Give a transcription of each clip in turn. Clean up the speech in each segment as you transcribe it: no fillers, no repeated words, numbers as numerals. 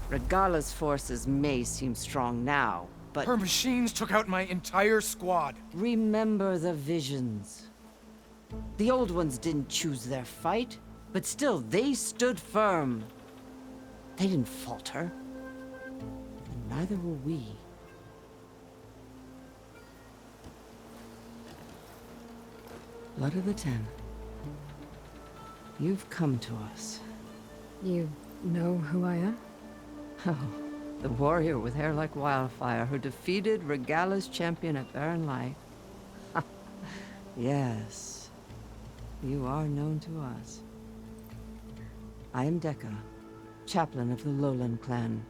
Regala's forces may seem strong now, but Her machines took out my entire squad. remember the visions. The old ones didn't choose their fight, but still, they stood firm. They didn't falter. And neither will we. Blood of the Ten. You've come to us. You know who I am? Oh, the warrior with hair like wildfire who defeated Regala's champion at Barren Light. Yes, you are known to us. I am Dekka, chaplain of the Lowland clan.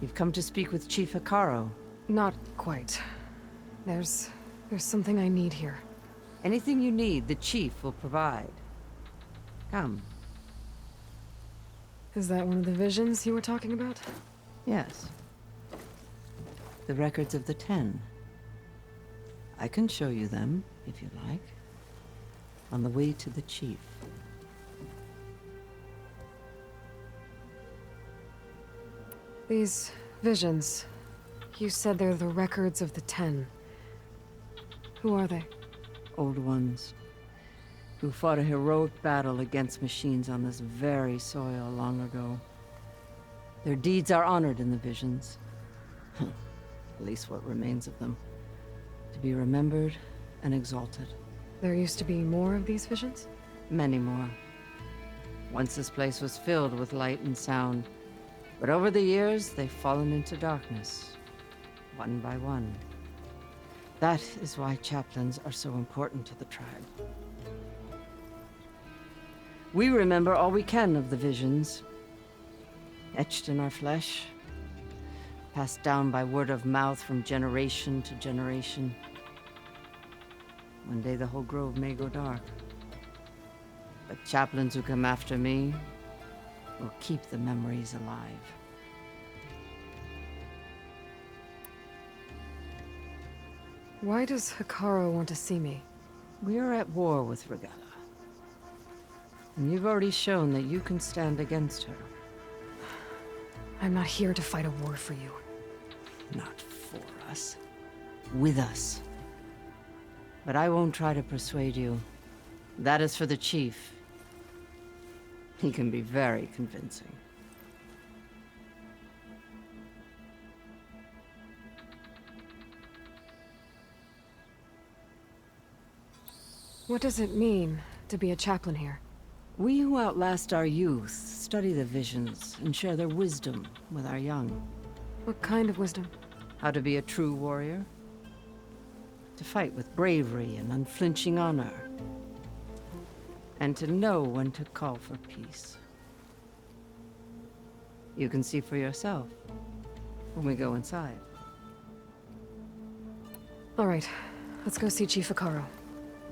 You've come to speak with Chief Hikaru. Not quite. There's something I need here. Anything you need, the chief will provide. Come. Is that one of the visions you were talking about? Yes. The records of the Ten. I can show you them, if you like. On the way to the chief. These visions. You said they're the records of the Ten. Who are they? Old ones. Who fought a heroic battle against machines on this very soil long ago. Their deeds are honored in the visions. At least what remains of them. To be remembered and exalted. There used to be more of these visions? Many more. Once this place was filled with light and sound. But over the years, they've fallen into darkness. One by one. That is why chaplains are so important to the tribe. We remember all we can of the visions. Etched in our flesh. Passed down by word of mouth from generation to generation. One day the whole grove may go dark. But chaplains who come after me will keep the memories alive. Why does Hikaru want to see me? We are at war with Regala. And you've already shown that you can stand against her. I'm not here to fight a war for you. Not for us. With us. But I won't try to persuade you. That is for the chief. He can be very convincing. What does it mean to be a chaplain here? We who outlast our youth study the visions and share their wisdom with our young. What kind of wisdom? How to be a true warrior. To fight with bravery and unflinching honor. And to know when to call for peace. You can see for yourself when we go inside. All right, let's go see Chief Hikaru.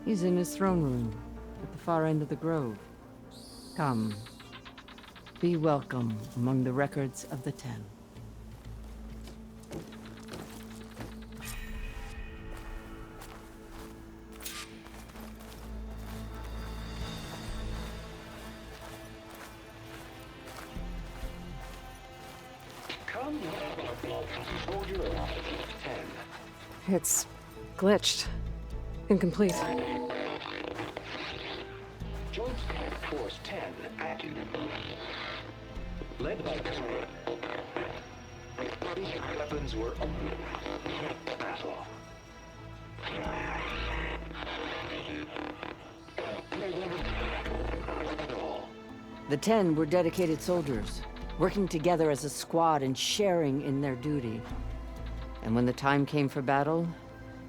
He's in his throne room at the far end of the grove. Come. Be welcome among the records of the Ten. Come, soldier of 10. It's glitched. Incomplete. Joint Force 10 active. Led by weapons were battle. The Ten were dedicated soldiers, working together as a squad and sharing in their duty. And when the time came for battle,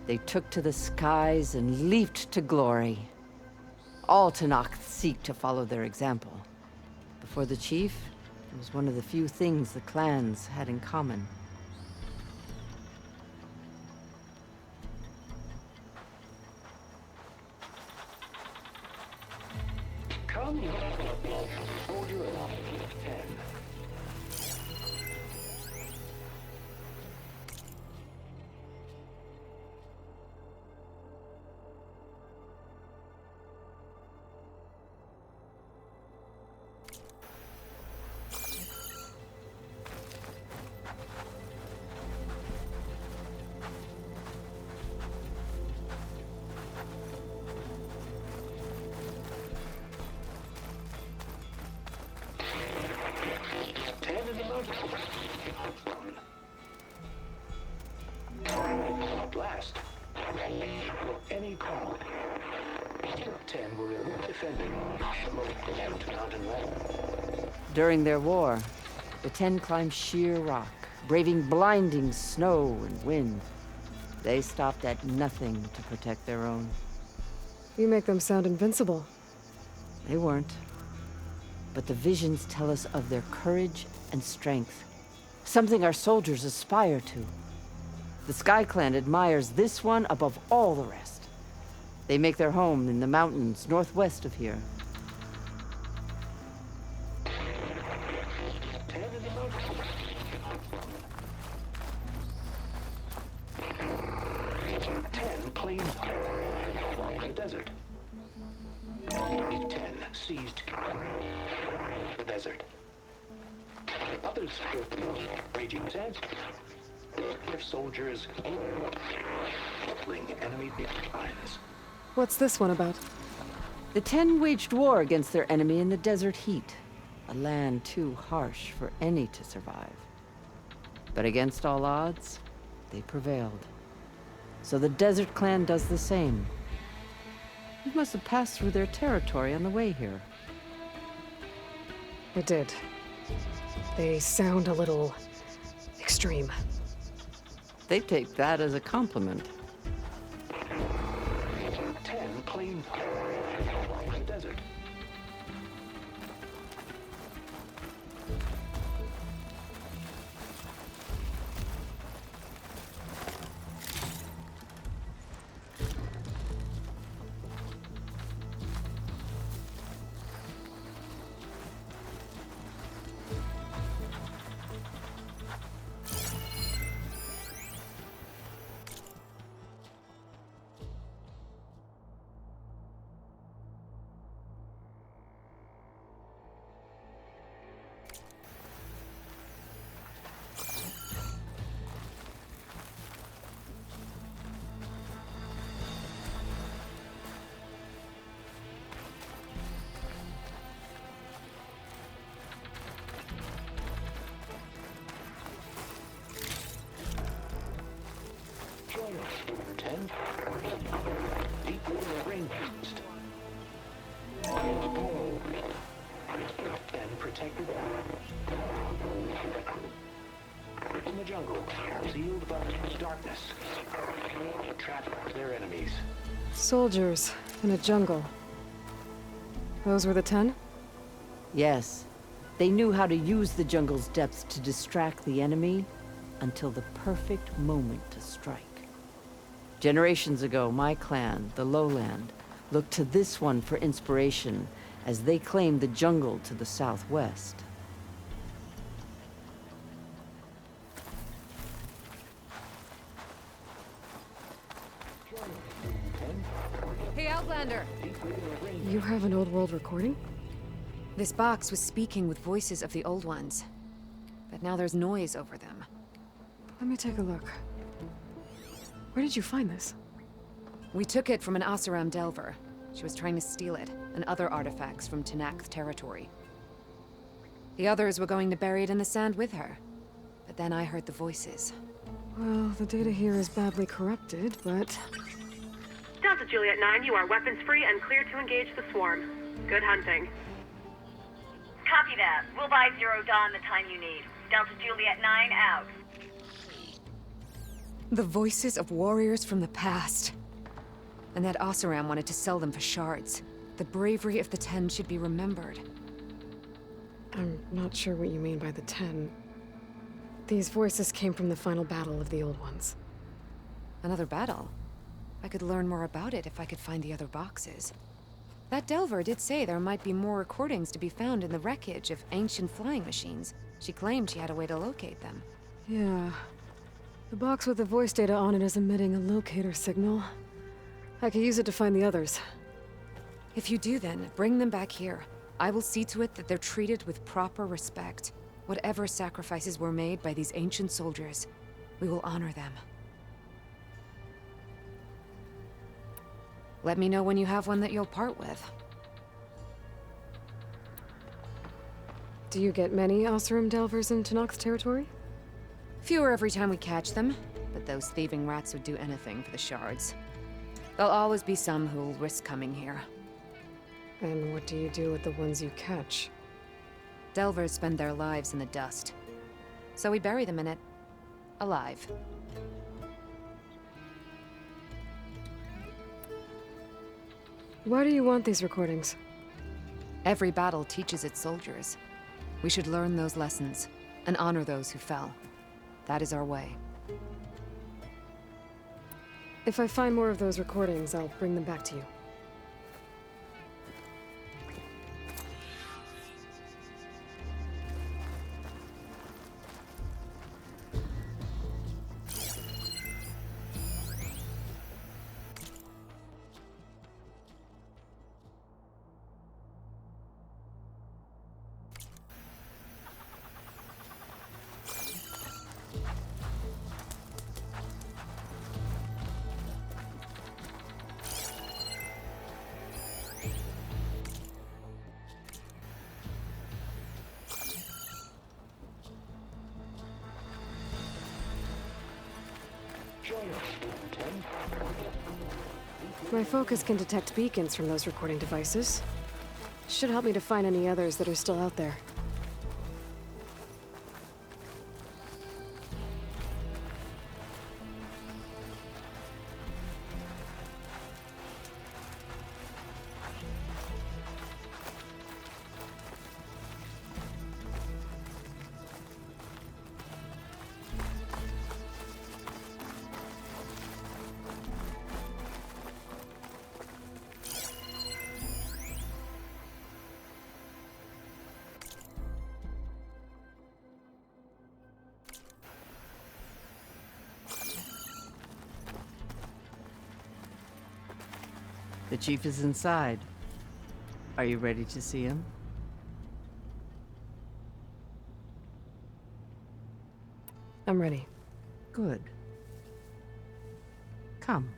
they took to the skies and leaped to glory. All Tenakth seek to follow their example. Before the chief, it was one of the few things the clans had in common. Come, soldier of 10. During their war, the Ten climbed sheer rock, braving blinding snow and wind. They stopped at nothing to protect their own. You make them sound invincible. They weren't. But the visions tell us of their courage and strength, something our soldiers aspire to. The Sky Clan admires this one above all the rest. They make their home in the mountains northwest of here. 10 in the mountains. 10 claimed the desert. 10 seized the desert. Others raging sands. Their soldiers battling enemy lines. What's this one about? The Ten waged war against their enemy in the desert heat, a land too harsh for any to survive. But against all odds, they prevailed. So the Desert Clan does the same. You must have passed through their territory on the way here. I did. They sound a little extreme. They take that as a compliment. 10 claimed the desert. Join us, 10. Deep water rainforest. And protected in the jungle, sealed by darkness. Trap their enemies. Soldiers in a jungle. Those were the 10? Yes, they knew how to use the jungle's depths to distract the enemy until the perfect moment to strike. Generations ago, my clan, the Lowland, looked to this one for inspiration as they claimed the jungle to the southwest. Hey, Outlander! You have an old world recording? This box was speaking with voices of the old ones. But now there's noise over them. Let me take a look. Where did you find this? We took it from an Oseram Delver. She was trying to steal it, and other artifacts from Tenakth territory. The others were going to bury it in the sand with her. But then I heard the voices. Well, the data here is badly corrupted, but... Delta Juliet 9, you are weapons free and clear to engage the swarm. Good hunting. Copy that. We'll buy Zero Dawn the time you need. Delta Juliet 9 out. The voices of warriors from the past. And that Oseram wanted to sell them for shards. The bravery of the 10 should be remembered. I'm not sure what you mean by the 10. These voices came from the final battle of the Old Ones. Another battle? I could learn more about it if I could find the other boxes. That Delver did say there might be more recordings to be found in the wreckage of ancient flying machines. She claimed she had a way to locate them. Yeah. The box with the voice data on it is emitting a locator signal. I could use it to find the others. If you do then, bring them back here. I will see to it that they're treated with proper respect. Whatever sacrifices were made by these ancient soldiers, we will honor them. Let me know when you have one that you'll part with. Do you get many Oseram Delvers in Tenakth territory? Fewer every time we catch them, but those thieving rats would do anything for the shards. There'll always be some who'll risk coming here. And what do you do with the ones you catch? Delvers spend their lives in the dust. So we bury them in it, alive. Why do you want these recordings? Every battle teaches its soldiers. We should learn those lessons, and honor those who fell. That is our way. If I find more of those recordings, I'll bring them back to you. My focus can detect beacons from those recording devices. Should help me to find any others that are still out there. The chief is inside. Are you ready to see him? I'm ready. Good. Come.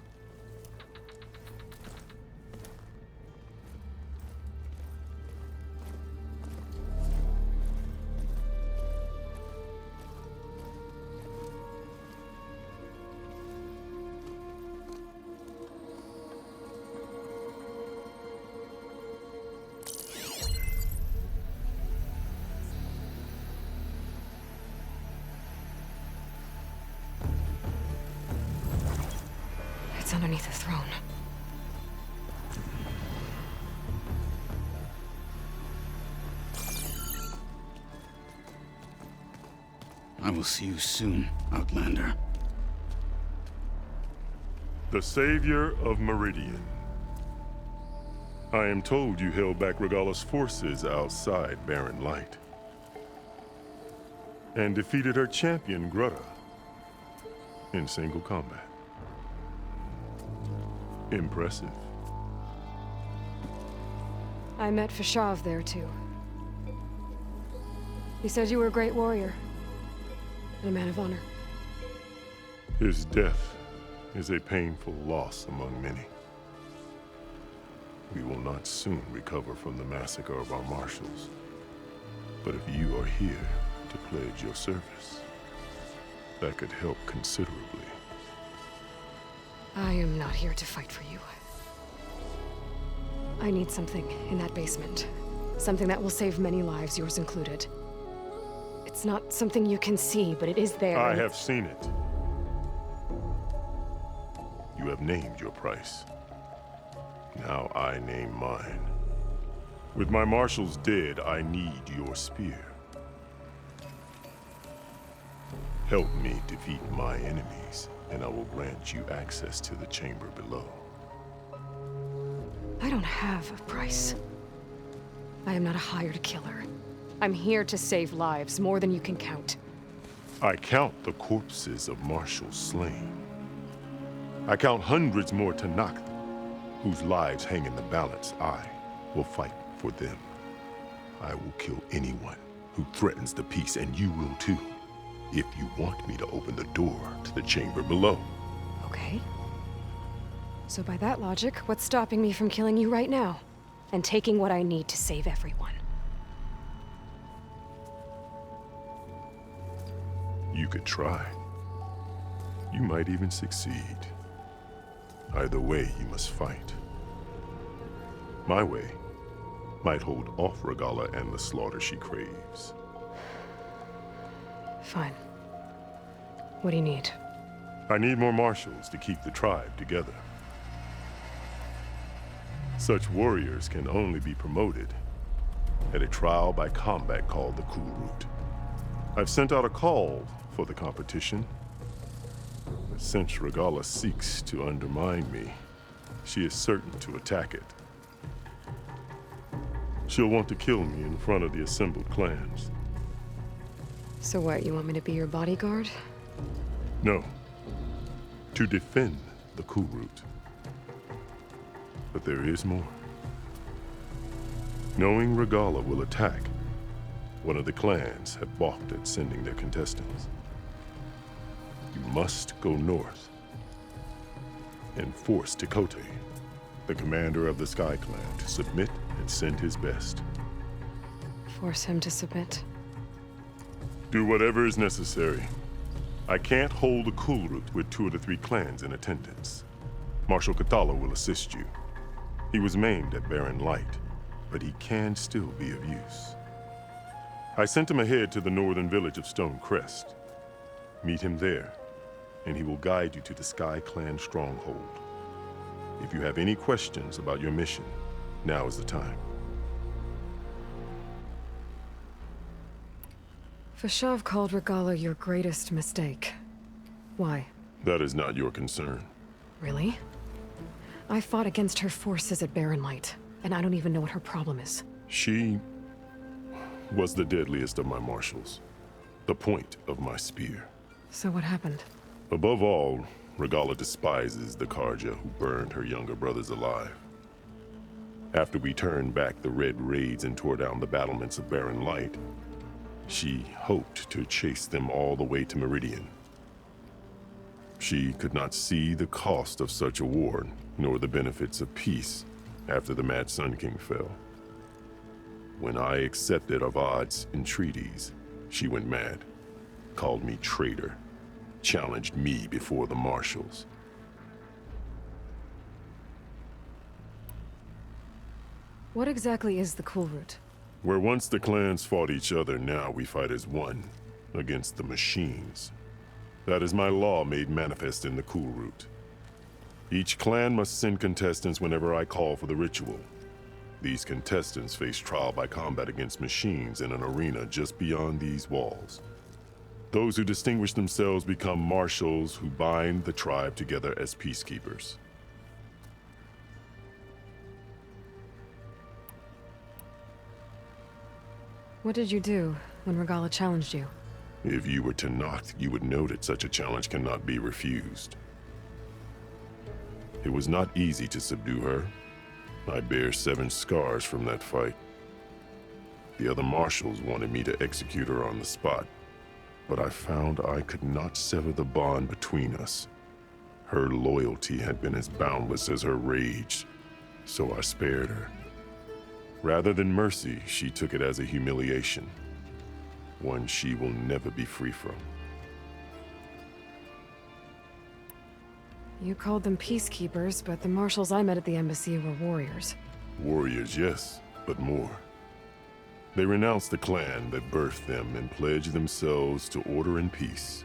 It's underneath the throne. I will see you soon, Outlander. The savior of Meridian. I am told you held back Regala's forces outside Barren Light. And defeated her champion, Grutta, in single combat. Impressive. I met Fashav there, too. He said you were a great warrior. And a man of honor. His death is a painful loss among many. We will not soon recover from the massacre of our marshals. But if you are here to pledge your service, that could help considerably. I am not here to fight for you. I need something in that basement. Something that will save many lives, yours included. It's not something you can see, but it is there. I have seen it. You have named your price. Now I name mine. With my marshals dead, I need your spear. Help me defeat my enemies, and I will grant you access to the chamber below. I don't have a price. I am not a hired killer. I'm here to save lives, more than you can count. I count the corpses of marshals slain. I count hundreds more Tanakh, whose lives hang in the balance. I will fight for them. I will kill anyone who threatens the peace, and you will too, if you want me to open the door to the chamber below. Okay. So by that logic, what's stopping me from killing you right now? And taking what I need to save everyone? You could try. You might even succeed. Either way, you must fight. My way might hold off Regala and the slaughter she craves. Fine. What do you need? I need more marshals to keep the tribe together. Such warriors can only be promoted at a trial by combat called the Cool Route. I've sent out a call for the competition. But since Regala seeks to undermine me, she is certain to attack it. She'll want to kill me in front of the assembled clans. So what, you want me to be your bodyguard? No. To defend the Cool Route. But there is more. Knowing Regala will attack, one of the clans have balked at sending their contestants. You must go north and force Tekote, the commander of the Sky Clan, to submit and send his best. Force him to submit? Do whatever is necessary. I can't hold the Cool Route with 2 of the 3 clans in attendance. Marshal Kathala will assist you. He was maimed at Barren Light, but he can still be of use. I sent him ahead to the northern village of Stone Crest. Meet him there, and he will guide you to the Sky Clan stronghold. If you have any questions about your mission, now is the time. Fashav called Regala your greatest mistake. Why? That is not your concern. Really? I fought against her forces at Barren Light, and I don't even know what her problem is. She was the deadliest of my marshals, the point of my spear. So what happened? Above all, Regala despises the Karja who burned her younger brothers alive. After we turned back the Red Raids and tore down the battlements of Barren Light, she hoped to chase them all the way to Meridian. She could not see the cost of such a war, nor the benefits of peace after the Mad Sun King fell. When I accepted Avad's entreaties, she went mad, called me traitor, challenged me before the marshals. What exactly is the Cool Route? Where once the clans fought each other, now we fight as one, against the machines. That is my law made manifest in the Cool Route. Each clan must send contestants whenever I call for the ritual. These contestants face trial by combat against machines in an arena just beyond these walls. Those who distinguish themselves become marshals who bind the tribe together as peacekeepers. What did you do when Regala challenged you? If you were Tenakth, you would know that such a challenge cannot be refused. It was not easy to subdue her. I bear 7 scars from that fight. The other marshals wanted me to execute her on the spot, but I found I could not sever the bond between us. Her loyalty had been as boundless as her rage, so I spared her. Rather than mercy, she took it as a humiliation, one she will never be free from. You called them peacekeepers, but the marshals I met at the embassy were warriors. Warriors, yes, but more. They renounced the clan that birthed them and pledged themselves to order and peace.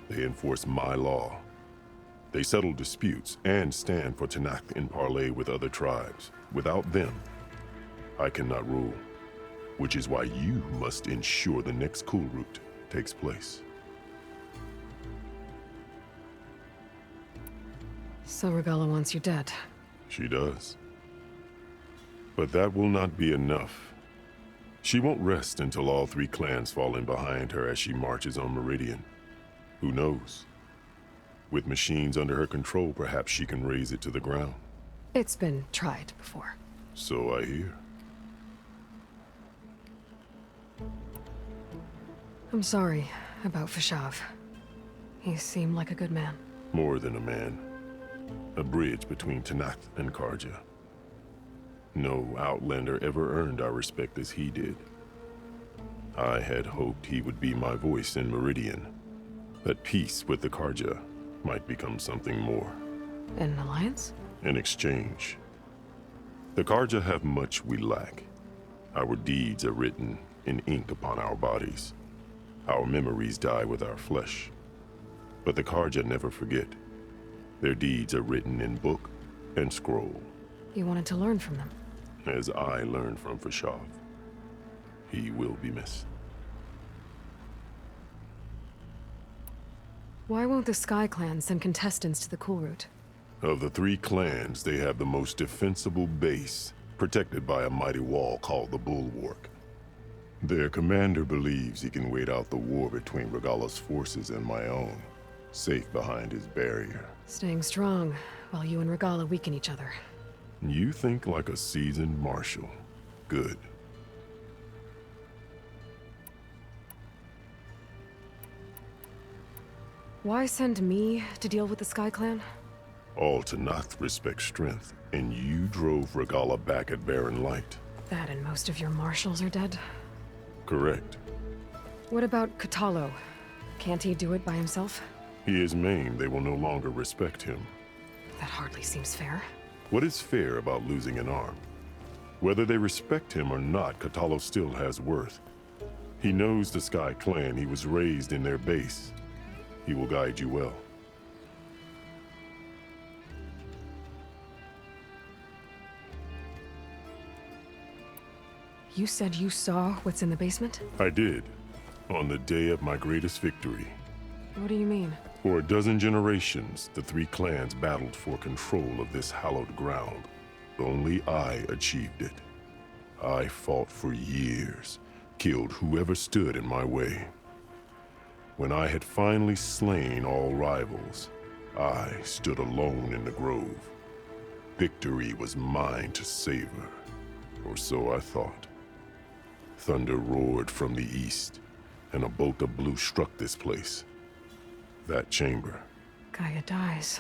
They enforce my law. They settle disputes and stand for Tenakth in parley with other tribes. Without them, I cannot rule, which is why you must ensure the next Cool Route takes place. So Regala wants you dead. She does. But that will not be enough. She won't rest until all 3 clans fall in behind her as she marches on Meridian. Who knows? With machines under her control, perhaps she can raze it to the ground. It's been tried before. So I hear. I'm sorry about Fashav. He seemed like a good man. More than a man. A bridge between Tenakth and Karja. No Outlander ever earned our respect as he did. I had hoped he would be my voice in Meridian. That peace with the Karja might become something more. An alliance? In exchange. The Karja have much we lack. Our deeds are written in ink upon our bodies. Our memories die with our flesh. But the Karja never forget. Their deeds are written in book and scroll. You wanted to learn from them. As I learned from Fashav. He will be missed. Why won't the Sky Clan send contestants to the Cool Route? Of the 3 clans, they have the most defensible base, protected by a mighty wall called the Bulwark. Their commander believes he can wait out the war between Regala's forces and my own, safe behind his barrier. Staying strong, while you and Regala weaken each other. You think like a seasoned marshal. Good. Why send me to deal with the Sky Clan? All Tanath respect strength, and you drove Regala back at Barren Light. That and most of your marshals are dead? Correct. What about Katalo? Can't he do it by himself? He is maimed. They will no longer respect him. That hardly seems fair. What is fair about losing an arm? Whether they respect him or not, Katalo still has worth. He knows the Sky Clan. He was raised in their base. He will guide you well. You said you saw what's in the basement? I did, on the day of my greatest victory. What do you mean? For a dozen generations, the 3 clans battled for control of this hallowed ground. Only I achieved it. I fought for years, killed whoever stood in my way. When I had finally slain all rivals, I stood alone in the grove. Victory was mine to savor, or so I thought. Thunder roared from the east, and a bolt of blue struck this place. That chamber. Gaia dies,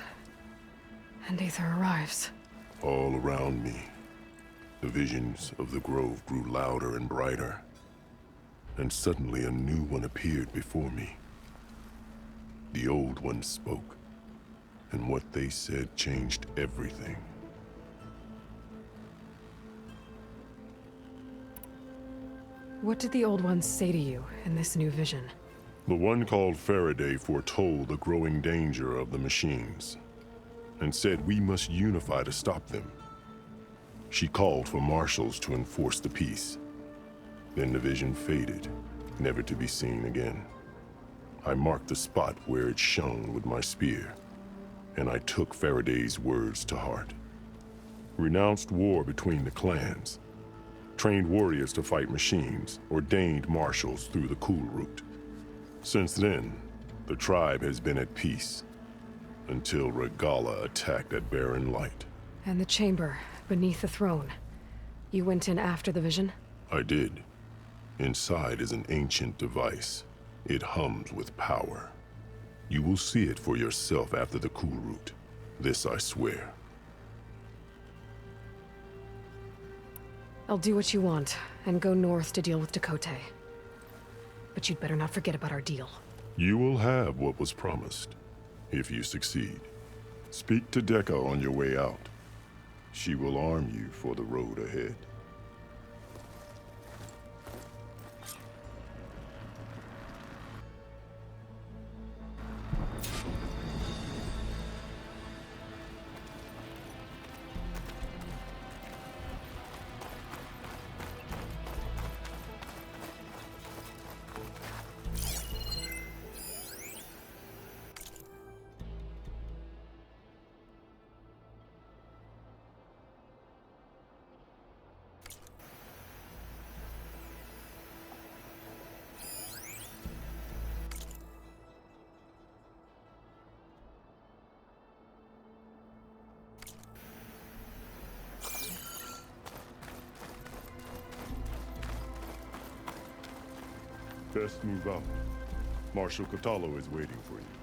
and Aether arrives. All around me, the visions of the grove grew louder and brighter, and suddenly a new one appeared before me. The old ones spoke, and what they said changed everything. What did the old ones say to you in this new vision? The one called Faraday foretold the growing danger of the machines, and said we must unify to stop them. She called for marshals to enforce the peace. Then the vision faded, never to be seen again. I marked the spot where it shone with my spear, and I took Faraday's words to heart. Renounced war between the clans, trained warriors to fight machines, ordained marshals through the Cool Route. Since then, the tribe has been at peace, until Regala attacked at Barren Light. And the chamber, beneath the throne. You went in after the vision? I did. Inside is an ancient device. It hums with power. You will see it for yourself after the Cool Route. This I swear. I'll do what you want, and go north to deal with Dakota. But you'd better not forget about our deal. You will have what was promised, if you succeed. Speak to Dekka on your way out. She will arm you for the road ahead. Best move out. Marshal Katalo is waiting for you.